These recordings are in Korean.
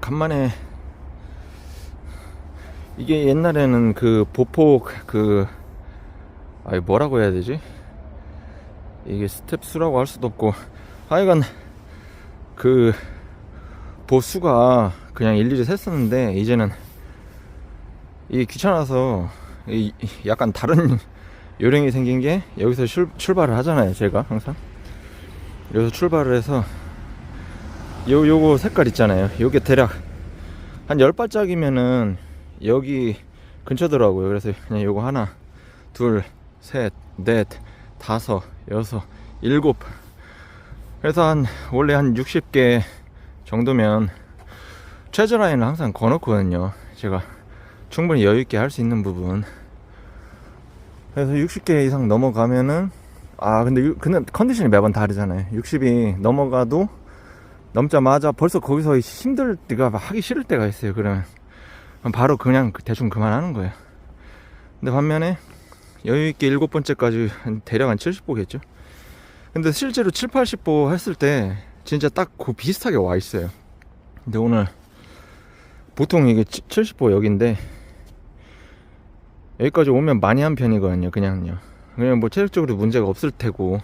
간만에 이게 옛날에는 그 보폭 뭐라고 해야 되지? 이게 스텝수라고 할 수도 없고 하여간 그 보수가 그냥 일일이 셌었는데 이제는 이게 귀찮아서 약간 다른 요령이 생긴 게 여기서 출발을 하잖아요. 제가 항상 여기서 출발을 해서 요거 색깔 있잖아요. 요게 대략 한 10발짝이면은 여기 근처더라고요. 그래서 그냥 요거 하나 둘 셋 넷 다섯 여섯 일곱, 그래서 원래 한 60개 정도면 최저 라인을 항상 거놓거든요. 제가 충분히 여유있게 할 수 있는 부분. 그래서 60개 이상 넘어가면은 근데 컨디션이 매번 다르잖아요. 60이 넘어가도 넘자마자 벌써 거기서 힘들 때가 하기 싫을 때가 있어요. 그러면 바로 그냥 대충 그만하는 거예요. 근데 반면에 여유있게 7번째까지 대략 한 70보겠죠. 근데 실제로 7, 80보 했을 때 진짜 딱 그 비슷하게 와 있어요. 근데 오늘 보통 이게 70보 여기인데 여기까지 오면 많이 한 편이거든요. 그냥 뭐 체력적으로 문제가 없을 테고.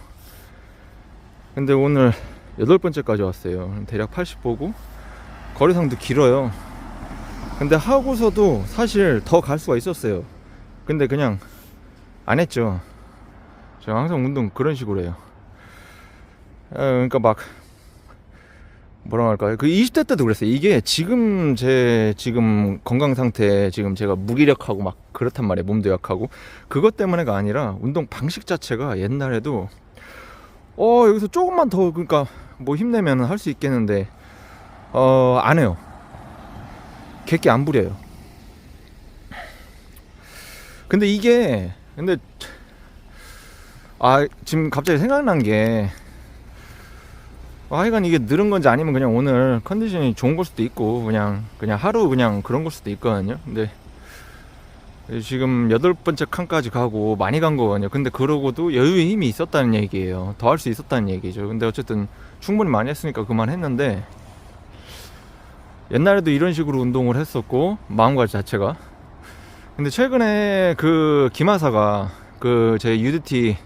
근데 오늘 8번째까지 왔어요. 대략 80보고 거리상도 길어요. 근데 하고서도 사실 더 갈 수가 있었어요. 근데 그냥 안 했죠. 제가 항상 운동 그런 식으로 해요. 그러니까 막 뭐라고 할까요? 그 20대 때도 그랬어요. 이게 지금 지금 건강 상태, 지금 제가 무기력하고 막 그렇단 말이에요. 몸도 약하고 그것 때문에가 아니라 운동 방식 자체가 옛날에도 여기서 조금만 더 그러니까 뭐 힘내면 할 수 있겠는데 안 해요. 객기 안 부려요. 근데 지금 갑자기 생각난 게 하여간 이게 늘은 건지 아니면 그냥 오늘 컨디션이 좋은 걸 수도 있고 그냥 하루 그냥 그런 걸 수도 있거든요. 근데 지금 8번째 칸까지 가고 많이 간 거거든요. 근데 그러고도 여유의 힘이 있었다는 얘기예요. 더 할 수 있었다는 얘기죠. 근데 어쨌든 충분히 많이 했으니까 그만했는데, 옛날에도 이런 식으로 운동을 했었고 마음가짐 자체가. 근데 최근에 그 김하사가 제 UDT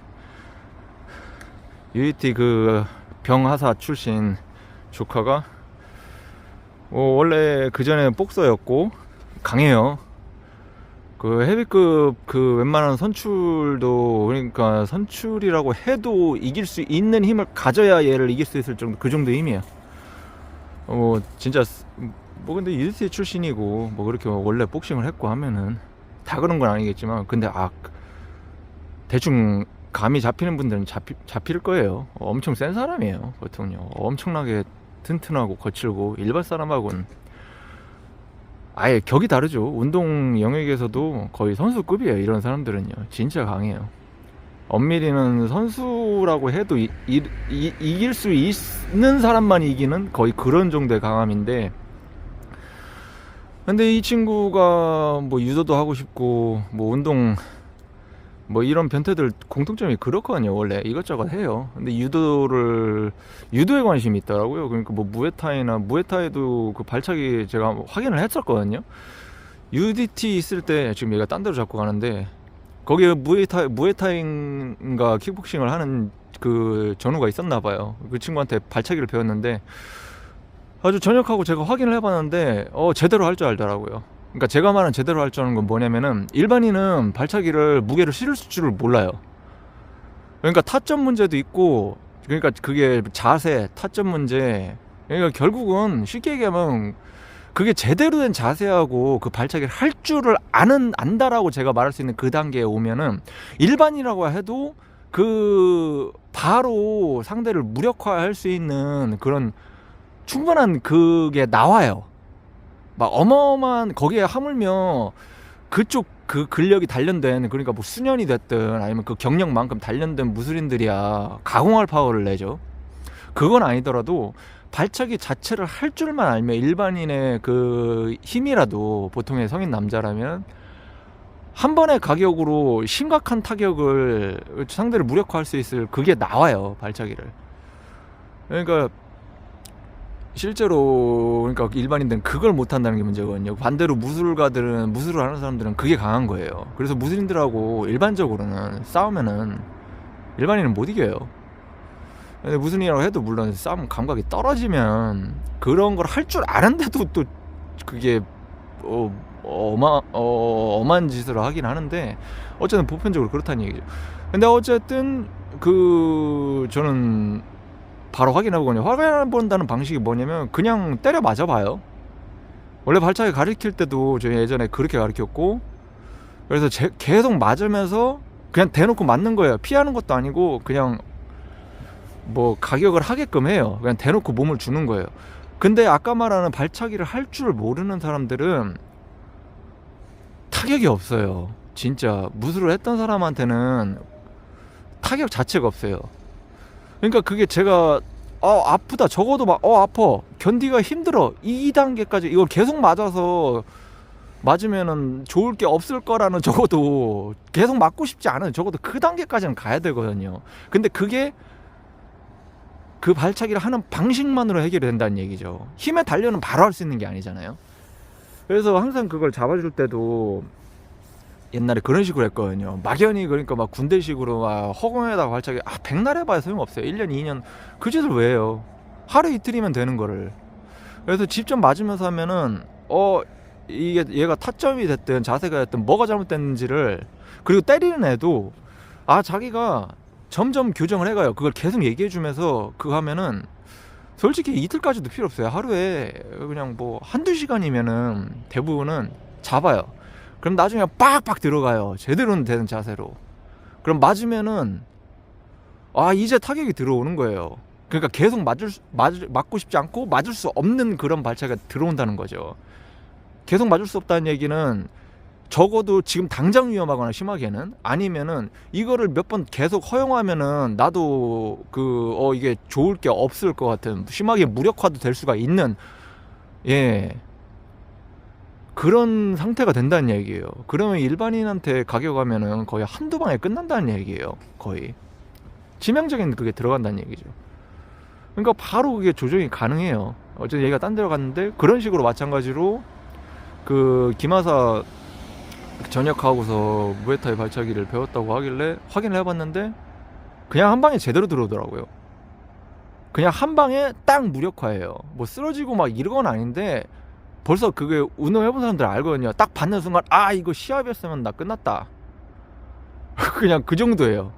그 병하사 출신 조카가 원래 그 전에 복서였고 강해요. 그 헤비급 웬만한 선출도, 그러니까 선출이라고 해도 이길 수 있는 힘을 가져야 얘를 이길 수 있을 정도, 그 정도의 힘이에요. 진짜 근데 UDT 출신이고 뭐 그렇게 원래 복싱을 했고 하면은 다 그런 건 아니겠지만, 근데 대충 감이 잡히는 분들은 잡힐 거예요. 엄청 센 사람이에요. 보통요. 엄청나게 튼튼하고 거칠고 일반 사람하고는 아예 격이 다르죠. 운동 영역에서도 거의 선수급이에요. 이런 사람들은요. 진짜 강해요. 엄밀히는 선수라고 해도 이길 수 있는 사람만 이기는 거의 그런 정도의 강함인데, 근데 이 친구가 뭐 유도도 하고 싶고 뭐 운동 뭐 이런 변태들 공통점이 그렇거든요. 원래 이것저것 해요. 근데 유도에 관심이 있더라고요. 그러니까 뭐 무에타이도 그 발차기 제가 확인을 했었거든요. UDT 있을 때, 지금 얘가 딴 데로 자꾸 가는데, 거기에 무에타이인가 킥복싱을 하는 그 전우가 있었나 봐요. 그 친구한테 발차기를 배웠는데 아주 전역하고 제가 확인을 해봤는데 제대로 할 줄 알더라고요. 그러니까 제가 말한 제대로 할 줄 아는 건 뭐냐면은, 일반인은 발차기를 무게를 실을 줄을 몰라요. 그러니까 타점 문제도 있고, 그러니까 그게 자세, 타점 문제. 그러니까 결국은 쉽게 얘기하면 그게 제대로 된 자세하고 그 발차기를 할 줄을 안다라고 제가 말할 수 있는 그 단계에 오면은, 일반이라고 해도 바로 상대를 무력화할 수 있는 그런 충분한 그게 나와요. 막 어마어마한, 거기에 하물며 그쪽 그 근력이 단련된, 그러니까 뭐 수년이 됐든 아니면 그 경력만큼 단련된 무술인들이야 가공할 파워를 내죠. 그건 아니더라도 발차기 자체를 할 줄만 알면, 일반인의 그 힘이라도, 보통의 성인 남자라면 한 번의 가격으로 심각한 타격을, 상대를 무력화할 수 있을 그게 나와요. 발차기를. 그러니까 실제로 그러니까 일반인들은 그걸 못한다는 게 문제거든요. 반대로 무술가들은 무술을 하는 사람들은 그게 강한 거예요. 그래서 무술인들하고 일반적으로는 싸우면은 일반인은 못 이겨요. 근데 무슨 일이라고 해도 물론 싸움 감각이 떨어지면 그런 걸 할 줄 아는데도 또 그게 엄한 짓을 하긴 하는데 어쨌든 보편적으로 그렇다는 얘기죠. 근데 어쨌든 저는 바로 확인해보거든요. 확인해본다는 방식이 뭐냐면 그냥 때려 맞아봐요. 원래 발차기 가르칠 때도 저희 예전에 그렇게 가르쳤고, 그래서 계속 맞으면서 그냥 대놓고 맞는 거예요. 피하는 것도 아니고 그냥 뭐 가격을 하게끔 해요. 그냥 대놓고 몸을 주는 거예요. 근데 아까 말하는 발차기를 할 줄 모르는 사람들은 타격이 없어요. 진짜 무술을 했던 사람한테는 타격 자체가 없어요. 그러니까 그게 제가 아프다 적어도 막 아파 견디기가 힘들어 2단계까지 이걸 계속 맞으면은 좋을 게 없을 거라는, 적어도 계속 맞고 싶지 않은, 적어도 그 단계까지는 가야 되거든요. 근데 그게 그 발차기를 하는 방식만으로 해결이 된다는 얘기죠. 힘의 단련은 바로 할 수 있는 게 아니잖아요. 그래서 항상 그걸 잡아줄 때도 옛날에 그런 식으로 했거든요. 막연히 그러니까 막 군대식으로 막 허공에다가 발차기 백날 해봐야 소용없어요. 1년 2년 그 짓을 왜 해요. 하루 이틀이면 되는 거를. 그래서 직접 맞으면서 하면은 이게 얘가 타점이 됐든 자세가 됐든 뭐가 잘못됐는지를, 그리고 때리는 애도 자기가 점점 교정을 해가요. 그걸 계속 얘기해주면서 그거 하면은 솔직히 이틀까지도 필요 없어요. 하루에 그냥 뭐 한두 시간이면은 대부분은 잡아요. 그럼 나중에 빡빡 들어가요. 제대로 되는 자세로. 그럼 맞으면은 이제 타격이 들어오는 거예요. 그러니까 계속 맞고 싶지 않고 맞을 수 없는 그런 발차기가 들어온다는 거죠. 계속 맞을 수 없다는 얘기는 적어도 지금 당장 위험하거나 심하게는, 아니면은 이거를 몇 번 계속 허용하면은 나도 이게 좋을 게 없을 것 같은, 심하게 무력화도 될 수가 있는 그런 상태가 된다는 얘기예요. 그러면 일반인한테 가격하면은 거의 한두 방에 끝난다는 얘기예요. 거의 치명적인 그게 들어간다는 얘기죠. 그러니까 바로 그게 조정이 가능해요. 어쨌든 얘기가 딴 데로 갔는데, 그런 식으로 마찬가지로 기마사 전역하고서 무에타이 발차기를 배웠다고 하길래 확인을 해봤는데 그냥 한 방에 제대로 들어오더라고요. 그냥 한 방에 딱 무력화예요. 뭐 쓰러지고 막 이런 건 아닌데 벌써 그게 운동해본 사람들 알거든요. 딱 받는 순간 이거 시합이었으면 나 끝났다. 그냥 그 정도예요.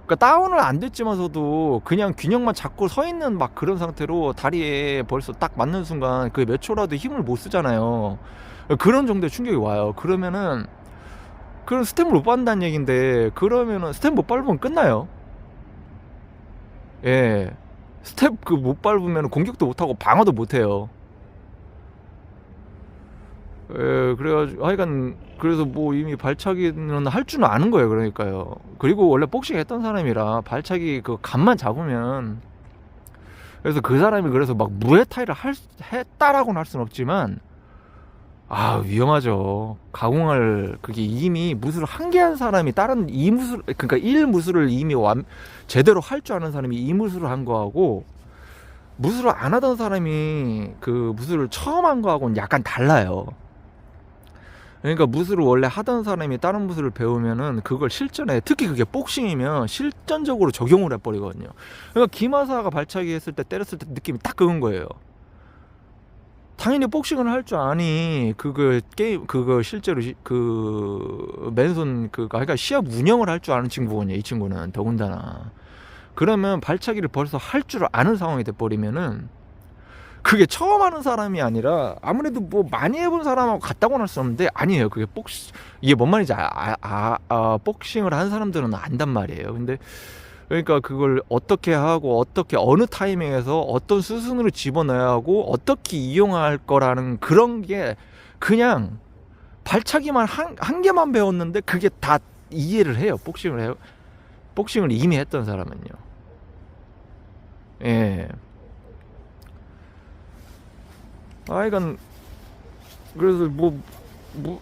그러니까 다운을 안 됐지만서도 그냥 균형만 잡고 서 있는 막 그런 상태로 다리에 벌써 딱 맞는 순간 그게 몇 초라도 힘을 못 쓰잖아요. 그런 정도의 충격이 와요. 그러면은 그런 스텝을 못 밟는다는 얘긴데, 그러면은 스텝 못 밟으면 끝나요. 스텝 못 밟으면 공격도 못하고 방어도 못해요. 그래가지고 하여간 그래서 뭐 이미 발차기는 할 줄은 아는 거예요. 그러니까요. 그리고 원래 복싱 했던 사람이라 발차기 그 감만 잡으면, 그래서 그 사람이 그래서 막 무에타이를 했다라고는 할 수는 없지만 위험하죠. 가공할 그게 이미 무술을 한 개 한 사람이 다른 이 무술, 그러니까 1무술을 이미 제대로 할 줄 아는 사람이 이 무술을 한 거하고 무술을 안 하던 사람이 그 무술을 처음 한 거하고는 약간 달라요. 그러니까 무술을 원래 하던 사람이 다른 무술을 배우면은 그걸 실전에, 특히 그게 복싱이면 실전적으로 적용을 해버리거든요. 그러니까 기마사가 발차기 했을 때 때렸을 때 느낌이 딱 그건 거예요. 당연히 복싱을 할 줄 아니 게임 실제로 맨손 그러니까 시합 운영을 할 줄 아는 친구거든요. 이 친구는 더군다나. 그러면 발차기를 벌써 할 줄 아는 상황이 돼버리면은 그게 처음 하는 사람이 아니라, 아무래도 뭐 많이 해본 사람하고 같다고는 할 수 없는데, 아니에요. 그게 이게 뭔 말인지 복싱을 한 사람들은 안단 말이에요. 근데 그러니까 그걸 어떻게 하고 어느 타이밍에서 어떤 수순으로 집어넣어야 하고 어떻게 이용할 거라는 그런 게, 그냥 발차기만 한 개만 배웠는데 그게 다 이해를 해요. 복싱을 이미 했던 사람은요. 이건 그래서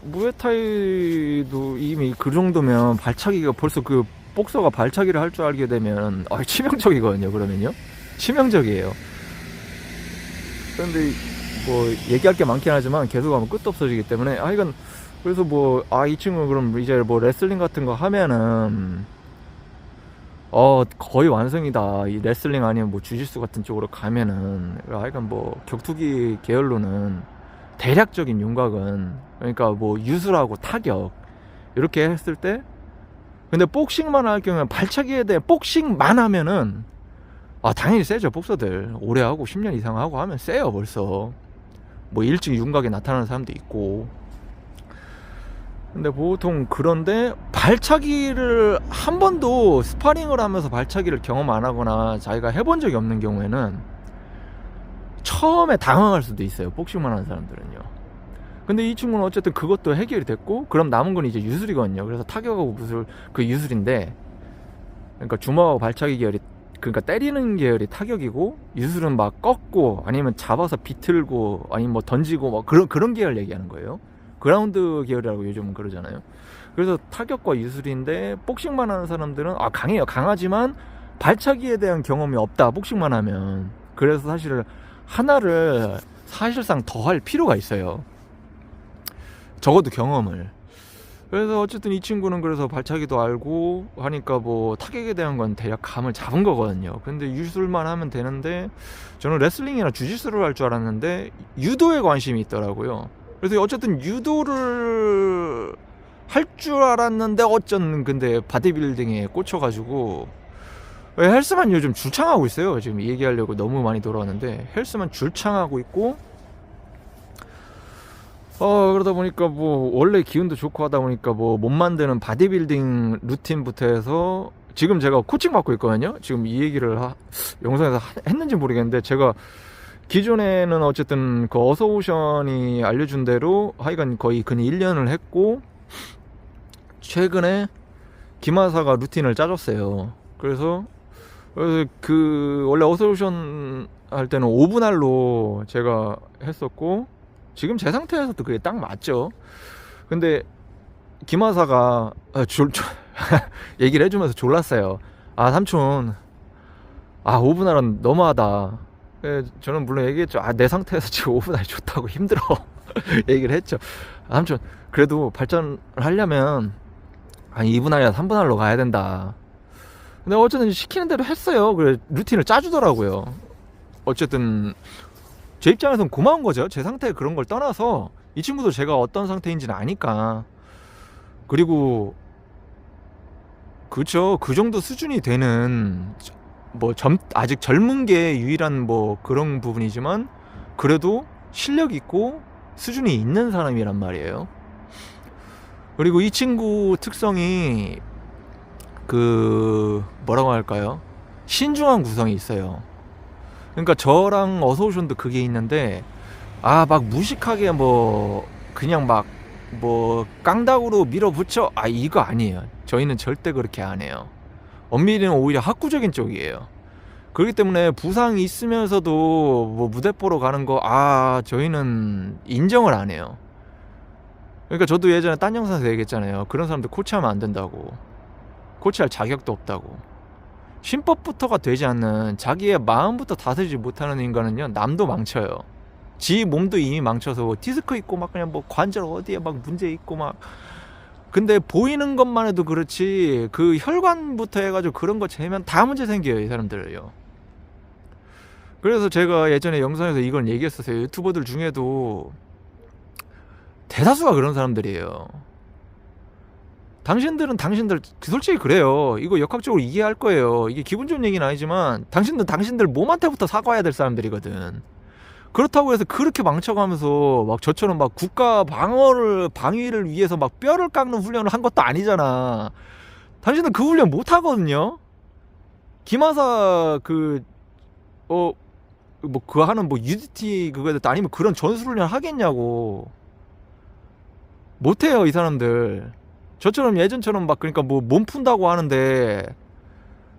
무에타이도 이미 그 정도면 발차기가 벌써 복서가 발차기를 할 줄 알게 되면 치명적이거든요. 그러면요 치명적이에요. 그런데 뭐 얘기할 게 많긴 하지만 계속 하면 끝도 없어지기 때문에 이건 그래서 뭐 이 친구 그럼 이제 뭐 레슬링 같은 거 하면은 거의 완성이다. 이 레슬링 아니면 뭐 주짓수 같은 쪽으로 가면은 이건 뭐 격투기 계열로는 대략적인 윤곽은 그러니까 뭐 유술하고 타격 이렇게 했을 때 근데 복싱만 할 경우에 발차기에 대해 복싱만 하면은 당연히 세죠. 복서들 오래 하고 10년 이상 하고 하면 세요. 벌써 뭐 일찍 윤곽에 나타나는 사람도 있고. 근데 보통 그런데 발차기를 한 번도 스파링을 하면서 발차기를 경험 안 하거나 자기가 해본 적이 없는 경우에는 처음에 당황할 수도 있어요. 복싱만 하는 사람들은요. 근데 이 친구는 어쨌든 그것도 해결이 됐고 그럼 남은 건 이제 유술이거든요. 그래서 타격하고 무술 그 유술인데 그러니까 주먹하고 발차기 계열이 그러니까 때리는 계열이 타격이고 유술은 막 꺾고 아니면 잡아서 비틀고 아니면 뭐 던지고 뭐 그런 계열 얘기하는 거예요. 그라운드 계열이라고 요즘은 그러잖아요. 그래서 타격과 유술인데 복싱만 하는 사람들은 강해요. 강하지만 발차기에 대한 경험이 없다. 복싱만 하면. 그래서 사실 하나를 사실상 더 할 필요가 있어요. 적어도 경험을. 그래서 어쨌든 이 친구는 그래서 발차기도 알고 하니까 뭐 타격에 대한 건 대략 감을 잡은 거거든요. 근데 유술만 하면 되는데 저는 레슬링이나 주짓수를 할 줄 알았는데 유도에 관심이 있더라고요. 그래서 어쨌든 유도를 할 줄 알았는데 근데 바디빌딩에 꽂혀가지고 헬스만 요즘 줄창하고 있어요. 지금 얘기하려고 너무 많이 돌아왔는데 헬스만 줄창하고 있고 그러다 보니까 뭐 원래 기운도 좋고 하다 보니까 뭐 몸 만드는 바디빌딩 루틴부터 해서 지금 제가 코칭 받고 있거든요. 지금 이 얘기를 영상에서 했는지 모르겠는데 제가 기존에는 어쨌든 그 어서오션이 알려준 대로 하여간 거의 근 1년을 했고 최근에 김하사가 루틴을 짜줬어요. 그래서 그 원래 어서오션 할 때는 5분할로 제가 했었고 지금 제 상태에서도 그게 딱 맞죠. 근데 김하사가 얘기를 해주면서 졸랐어요. 삼촌 5분할은 너무하다. 저는 물론 얘기했죠. 내 상태에서 지금 5분할이 좋다고 힘들어 얘기를 했죠. 삼촌 그래도 발전을 하려면 2분할이나 3분할로 가야 된다. 근데 어쨌든 시키는 대로 했어요. 그래 루틴을 짜주더라고요. 어쨌든 제 입장에서는 고마운 거죠. 제 상태 그런 걸 떠나서 이 친구도 제가 어떤 상태인지는 아니까. 그리고 그렇죠. 그 정도 수준이 되는 뭐 아직 젊은 게 유일한 뭐 그런 부분이지만 그래도 실력 있고 수준이 있는 사람이란 말이에요. 그리고 이 친구 특성이 뭐라고 할까요? 신중한 구성이 있어요. 그러니까 저랑 어서오션도 그게 있는데 막 무식하게 뭐 그냥 막 뭐 깡다구로 밀어붙여 이거 아니에요. 저희는 절대 그렇게 안 해요. 엄밀히는 오히려 학구적인 쪽이에요. 그렇기 때문에 부상이 있으면서도 뭐 무대 보러 가는 거 저희는 인정을 안 해요. 그러니까 저도 예전에 딴 영상에서 얘기했잖아요. 그런 사람들 코치하면 안 된다고. 코치할 자격도 없다고. 신법부터가 되지 않는 자기의 마음부터 다스리지 못하는 인간은요 남도 망쳐요. 지 몸도 이미 망쳐서 디스크 있고 막 그냥 뭐 관절 어디에 막 문제 있고 막 근데 보이는 것만 해도 그렇지 그 혈관부터 해가지고 그런 거 재면 다 문제 생겨요. 이 사람들은요. 그래서 제가 예전에 영상에서 이걸 얘기했었어요. 유튜버들 중에도 대다수가 그런 사람들이에요. 당신들은 솔직히 그래요. 이거 역학적으로 이해할 거예요. 이게 기분 좋은 얘기는 아니지만 당신들 몸한테부터 사과해야 될 사람들이거든. 그렇다고 해서 그렇게 망쳐가면서 막 저처럼 막 국가 방위를 위해서 막 뼈를 깎는 훈련을 한 것도 아니잖아. 당신들 그 훈련 못 하거든요. 김하사 그거 하는 뭐 UDT 그거에 아니면 그런 전술훈련 하겠냐고. 못해요 이 사람들. 저처럼 예전처럼 막 그러니까 뭐 몸 푼다고 하는데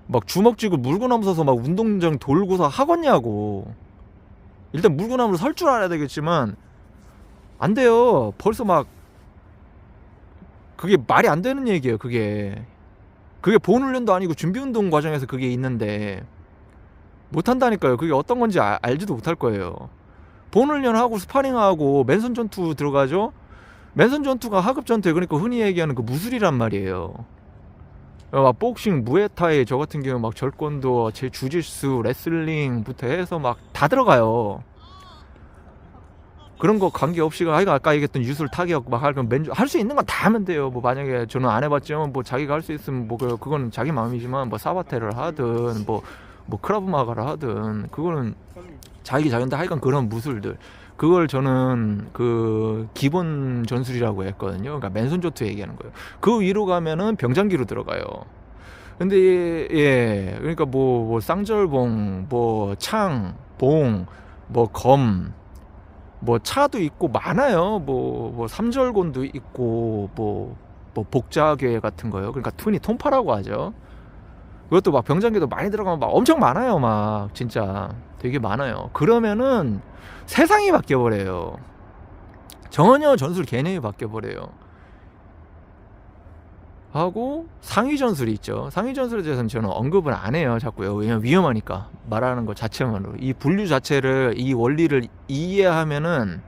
막 주먹 쥐고 물구나무 서서 막 운동장 돌고서 하겠냐고. 일단 물구나무를 설 줄 알아야 되겠지만 안 돼요. 벌써 막 그게 말이 안 되는 얘기예요. 그게 본훈련도 아니고 준비운동 과정에서 그게 있는데 못한다니까요. 그게 어떤 건지 알지도 못할 거예요. 본 훈련하고 스파링하고 맨손 전투 들어가죠. 맨손 전투가 하급 전투에 그러니까 흔히 얘기하는 그 무술이란 말이에요. 막 복싱, 무에타이 저 같은 경우 막 절권도, 제 주짓수, 레슬링부터 해서 막 다 들어가요. 그런 거 관계없이 아까 얘기했던 유술, 타격 막 할 수 있는 건 다 하면 돼요. 뭐 만약에 저는 안 해봤지만 뭐 자기가 할 수 있으면 뭐 그거는 자기 마음이지만 뭐 사바테를 하든 뭐 크라브마가를 하든 그거는 자기인데 하여간 그런 무술들 그걸 저는 그 기본 전술이라고 했거든요. 그러니까 맨손 전투 얘기하는 거예요. 그 위로 가면은 병장기로 들어가요. 근데 예 그러니까 뭐 쌍절봉, 뭐 창, 봉, 뭐 검, 뭐 차도 있고 많아요. 뭐 삼절곤도 있고 뭐 복자괴 같은 거요. 그러니까 흔히 통파라고 하죠. 그것도 막 병장기도 많이 들어가면 막 엄청 많아요. 막 진짜 되게 많아요. 그러면은 세상이 바뀌어버려요. 전혀 전술 개념이 바뀌어버려요. 하고 상위 전술이 있죠. 상위 전술에 대해서는 저는 언급을 안 해요. 자꾸요. 왜냐면 위험하니까 말하는 것 자체만으로. 이 분류 자체를, 이 원리를 이해하면은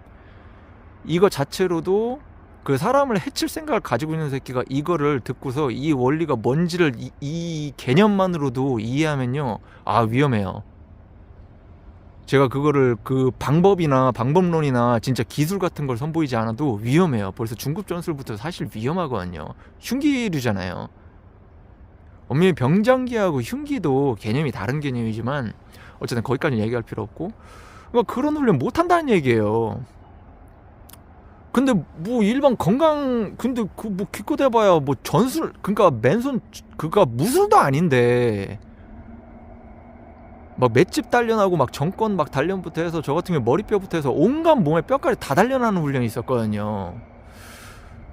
이거 자체로도 그 사람을 해칠 생각을 가지고 있는 새끼가 이거를 듣고서 이 원리가 뭔지를 이 개념만으로도 이해하면요. 아, 위험해요. 제가 그거를 그 방법론이나 진짜 기술 같은 걸 선보이지 않아도 위험해요. 벌써 중급 전술부터 사실 위험하거든요. 흉기류잖아요. 엄밀히 병장기하고 흉기도 개념이 다른 개념이지만 어쨌든 거기까지 얘기할 필요 없고, 그러니까 그런 훈련 못 한다는 얘기예요. 근데 뭐 일반 건강, 근데 그 뭐 기껏 해봐야 뭐 전술, 그러니까 맨손, 그니까 무술도 아닌데 막 맷집 단련하고 막 정권 막 단련부터 해서 저 같은 경우 머리뼈부터 해서 온갖 몸의 뼈까지 다 단련하는 훈련이 있었거든요.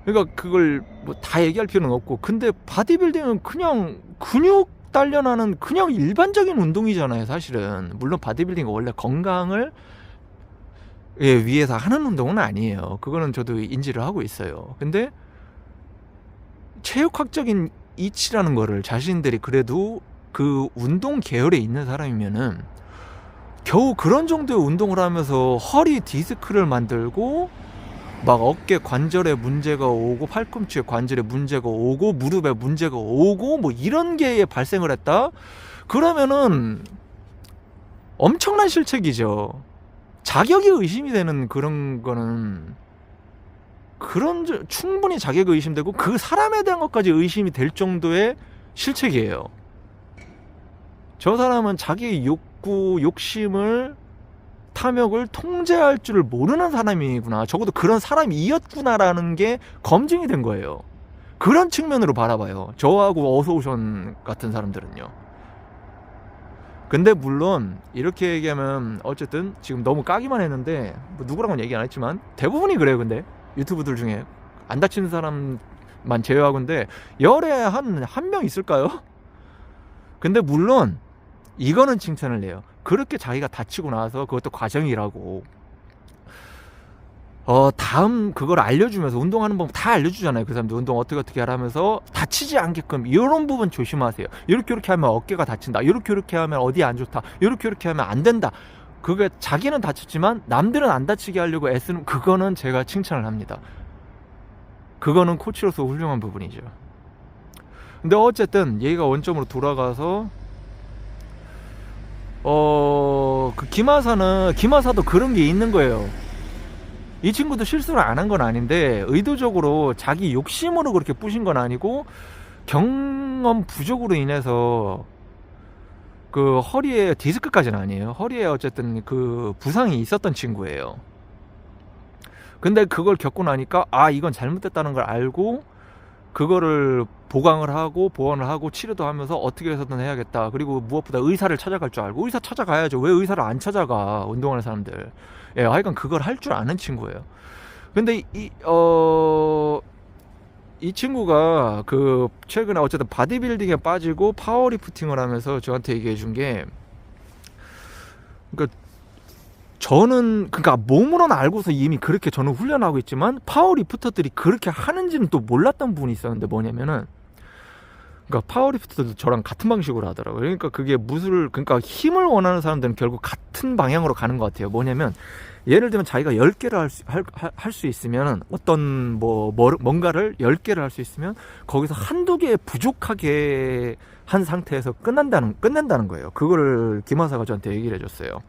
그러니까 그걸 뭐 다 얘기할 필요는 없고, 근데 바디빌딩은 그냥 근육 단련하는 그냥 일반적인 운동이잖아요, 사실은. 물론 바디빌딩은 원래 건강을 위해서 하는 운동은 아니에요. 그거는 저도 인지를 하고 있어요. 근데 체육학적인 이치라는 거를 자신들이 그래도 그 운동 계열에 있는 사람이면은 겨우 그런 정도의 운동을 하면서 허리 디스크를 만들고 막 어깨 관절에 문제가 오고 팔꿈치에 관절에 문제가 오고 무릎에 문제가 오고 뭐 이런 게 발생을 했다? 그러면은 엄청난 실책이죠. 자격이 의심이 되는 그런 거는 충분히 자격이 의심되고 그 사람에 대한 것까지 의심이 될 정도의 실책이에요. 저 사람은 자기 욕심을, 탐욕을 통제할 줄을 모르는 사람이구나. 적어도 그런 사람이었구나라는 게 검증이 된 거예요. 그런 측면으로 바라봐요. 저하고 어소오션 같은 사람들은요. 근데 물론 이렇게 얘기하면 어쨌든 지금 너무 까기만 했는데 뭐 누구랑은 얘기 안 했지만 대부분이 그래요. 근데 유튜브들 중에 안 다치는 사람만 제외하고인데 열에 한 명 있을까요? 근데 물론 이거는 칭찬을 해요. 그렇게 자기가 다치고 나서 그것도 과정이라고 다음 그걸 알려주면서, 운동하는 법 다 알려주잖아요. 그 사람들 운동 어떻게 하라면서 다치지 않게끔 이런 부분 조심하세요. 이렇게 하면 어깨가 다친다. 이렇게 하면 어디 안 좋다. 이렇게 하면 안 된다. 그게 자기는 다쳤지만 남들은 안 다치게 하려고 애쓰는, 그거는 제가 칭찬을 합니다. 그거는 코치로서 훌륭한 부분이죠. 근데 어쨌든 얘기가 원점으로 돌아가서 그 김하사도 그런 게 있는 거예요. 이 친구도 실수를 안 한 건 아닌데 의도적으로 자기 욕심으로 그렇게 부신 건 아니고 경험 부족으로 인해서 그 허리에 디스크까지는 아니에요. 허리에 어쨌든 그 부상이 있었던 친구예요. 근데 그걸 겪고 나니까 이건 잘못됐다는 걸 알고 그거를 보강을 하고 보완을 하고 치료도 하면서 어떻게 해서든 해야겠다. 그리고 무엇보다 의사를 찾아갈 줄 알고, 의사 찾아가야죠. 왜 의사를 안 찾아가, 운동하는 사람들. 하여간 그걸 할 줄 아는 친구예요. 근데 이 친구가 그 최근에 어쨌든 바디빌딩에 빠지고 파워리프팅을 하면서 저한테 얘기해 준 게, 그러니까 저는 그러니까 몸으로는 알고서 이미 그렇게 저는 훈련하고 있지만 파워리프터들이 그렇게 하는지는 또 몰랐던 부분이 있었는데, 뭐냐면은 그러니까 파워리프트도 저랑 같은 방식으로 하더라고요. 그러니까 그게 그러니까 힘을 원하는 사람들은 결국 같은 방향으로 가는 것 같아요. 뭐냐면 예를 들면 자기가 10개를 할 수 있으면 어떤 뭔가를 10개를 할 수 있으면 거기서 한두 개 부족하게 한 상태에서 끝낸다는 거예요. 그거를 김하사가 저한테 얘기를 해줬어요.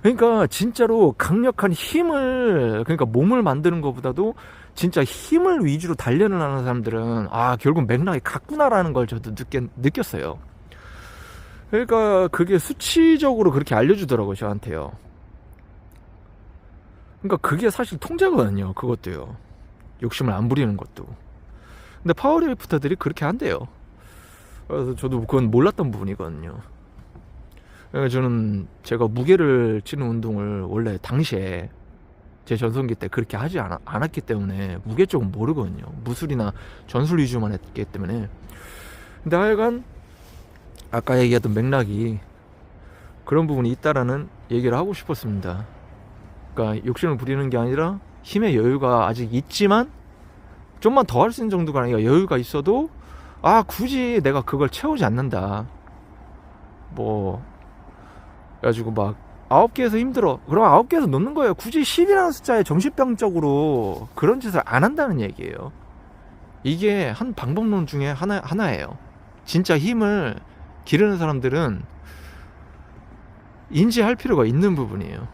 그러니까 진짜로 강력한 힘을, 그러니까 몸을 만드는 것보다도 진짜 힘을 위주로 단련을 하는 사람들은 결국 맥락이 같구나라는 걸 저도 느꼈어요. 그러니까 그게 수치적으로 그렇게 알려주더라고요, 저한테요. 그러니까 그게 사실 통제거든요, 그것도요. 욕심을 안 부리는 것도. 근데 파워리프터들이 그렇게 한대요. 그래서 저도 그건 몰랐던 부분이거든요. 그러니까 저는 제가 무게를 치는 운동을 원래 당시에 제 전성기 때 그렇게 하지 않았기 때문에 무게 쪽은 모르거든요. 무술이나 전술 위주만 했기 때문에. 근데 하여간 아까 얘기했던 맥락이 그런 부분이 있다라는 얘기를 하고 싶었습니다. 그러니까 욕심을 부리는 게 아니라 힘의 여유가 아직 있지만 좀만 더 할 수 있는 정도가 아니라 여유가 있어도 굳이 내가 그걸 채우지 않는다. 그래가지고 막 9개에서 힘들어. 그럼 9개에서 놓는 거예요. 굳이 10이라는 숫자에 정신병적으로 그런 짓을 안 한다는 얘기예요. 이게 한 방법론 중에 하나예요. 진짜 힘을 기르는 사람들은 인지할 필요가 있는 부분이에요.